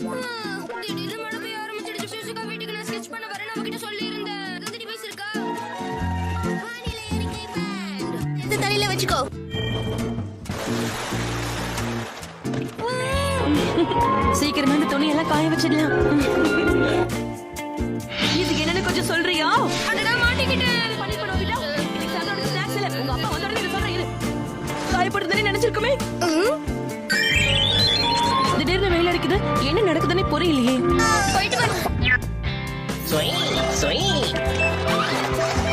திடீர்னு மழை பெய்ய ஆரம்பிச்சிடுச்சு. சுசுகா வீட்டுக்கு நான் ஸ்கெட்ச் பண்ண வரேன் அவகிட்ட சொல்லியிருந்தேன். அது டிவைஸ் இருக்கா? வானிலை அறிக்கை பேண்ட். இந்த தலையில வச்சுக்கோ. சீக்கிரமா இந்த துணி எல்லாம் காய வச்சிடலாம். இதுக்கு என்னன்னு கொஞ்சம் சொல்றியா? அடடா மாட்டிக்கிட்டேன். பண்ணி பண்ணுவீடா. இன்னைக்கு சாயந்தரம் ஸ்நாக்ஸ் இல்ல. உங்க அப்பா வந்த உடனே சொல்றேன் இரு. காயப்படுதுன்னு நினைச்சிருக்குமே. திடீர்னு வெயில் அடிக்குது. என்ன நடக்குதுன்னே புரியலையே. போயிட்டு வா. சொய் சொய்.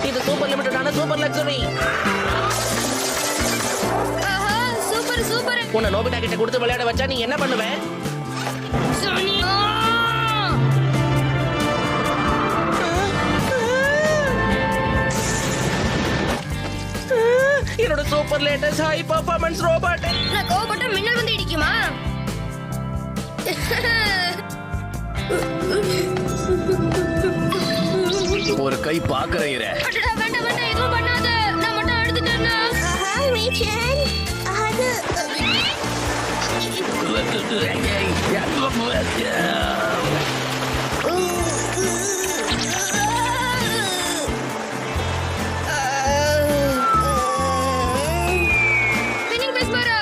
இது சூப்பர் லிமிட்டடான சூப்பர் லக்ஸரி. ஆஹா சூப்பர் சூப்பர். உன்னை நோபிட்டா கிட்ட கொடுத்து விளையாட வச்சா நீ என்ன பண்ணுவ? சோனியா என்னோட super latest high performance robot. நான் கோபப்பட்ட மின்னல் வந்து இடிக்குமா? ஒரு கை பாக்குறீர. அடடா வேண்டாம் வேண்டாம் எதுவும் பண்ணாத. நான் மட்டும் அழுதுட்டேன்னா. மீச்சன் அது வின்னிங் பிரைஸ் பாரு.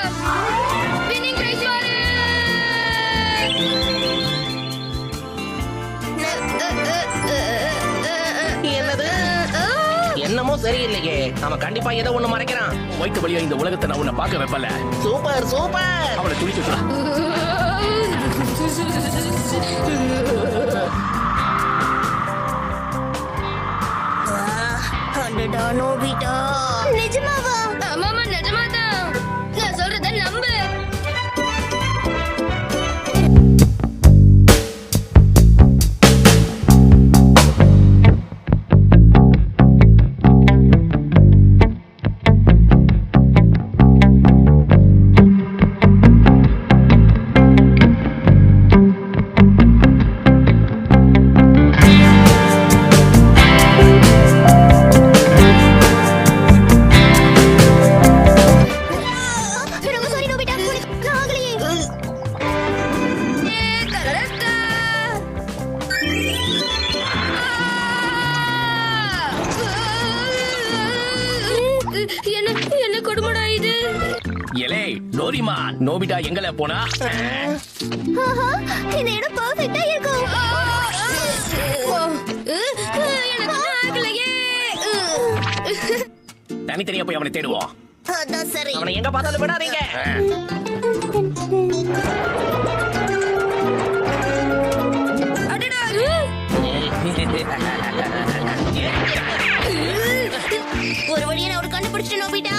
வின்னிங் பிரைஸ் பாரு. என்னது? என்னமோ சரியில்லையே. அவன் கண்டிப்பா ஏதோ ஒண்ணு மறைக்கிறான். வைக்க வழியா இந்த உலகத்தை நான் உன்னை பார்க்க வைப்பல. Super super. அவனை துணிச்சுடா. அடடா நோபிட்டா. நிஜமாவா? ஆமாமா நிஜமாதான். நான் சொல்றத நம்பு. ரொம்ப sorry நோபிட்டா. உனக்கு ஆகலையே. கரடக்கா. என்ன கொடுமடா இது? எலே டோரிமா, நோபிட்டா எங்கல போனா? இந்த இடம் பெர்ஃபெக்ட்டா இருக்கும். எனக்கு ஆகலையே. தனித்தனியா போய் அவனை தேடுவோம். அதான் சரி. அவனை எங்க பார்த்தாலும் விடாதீங்க. அடடா. ஒரு வழியை நான் ஒரு கண்டுபிடிச்சிட்டு நோபிட்டா.